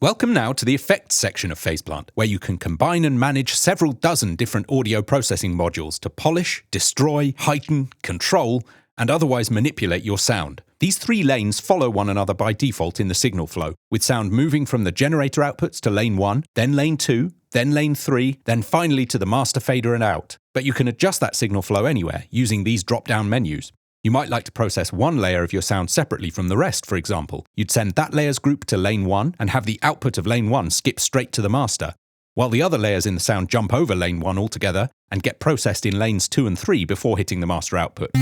Welcome now to the effects section of Phaseplant, where you can combine and manage several dozen different audio processing modules to polish, destroy, heighten, control, and otherwise manipulate your sound. These three lanes follow one another by default in the signal flow, with sound moving from the generator outputs to lane 1, then lane 2, then lane 3, then finally to the master fader and out. But you can adjust that signal flow anywhere using these drop-down menus. You might like to process one layer of your sound separately from the rest, for example. You'd send that layer's group to lane 1 and have the output of lane 1 skip straight to the master, while the other layers in the sound jump over lane 1 altogether and get processed in lanes 2 and 3 before hitting the master output.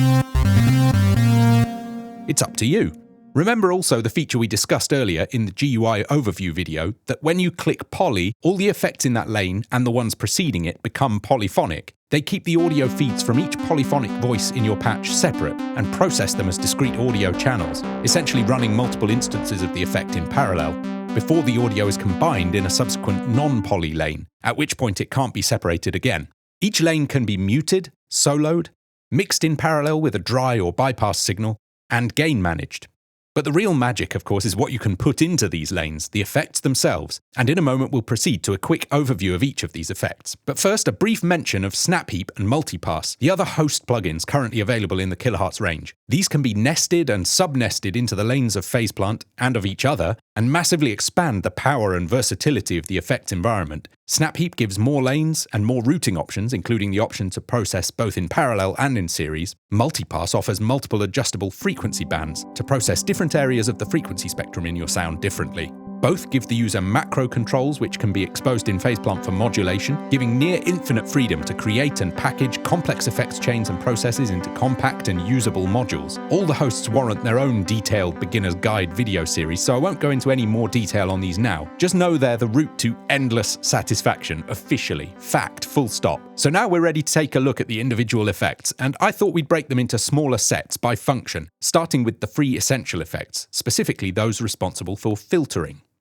It's up to you. Remember also the feature we discussed earlier in the GUI overview video, that when you click poly, all the effects in that lane and the ones preceding it become polyphonic. They keep the audio feeds from each polyphonic voice in your patch separate and process them as discrete audio channels, essentially running multiple instances of the effect in parallel, before the audio is combined in a subsequent non-poly lane, at which point it can't be separated again. Each lane can be muted, soloed, mixed in parallel with a dry or bypass signal, and gain managed. But the real magic, of course, is what you can put into these lanes, the effects themselves, and in a moment we'll proceed to a quick overview of each of these effects. But first, a brief mention of Snap Heap and Multipass, the other host plugins currently available in the Kilohearts range. These can be nested and sub-nested into the lanes of Phaseplant and of each other, and massively expand the power and versatility of the effects environment. Snap Heap gives more lanes and more routing options, including the option to process both in parallel and in series. Multipass offers multiple adjustable frequency bands to process different areas of the frequency spectrum in your sound differently. Both give the user macro controls which can be exposed in Phaseplant for modulation, giving near infinite freedom to create and package complex effects chains and processes into compact and usable modules. All the hosts warrant their own detailed beginner's guide video series, so I won't go into any more detail on these now. Just know they're the route to endless satisfaction, officially. Fact, full stop. So now we're ready to take a look at the individual effects, and I thought we'd break them into smaller sets by function, starting with the free essential effects, specifically those responsible for filtering.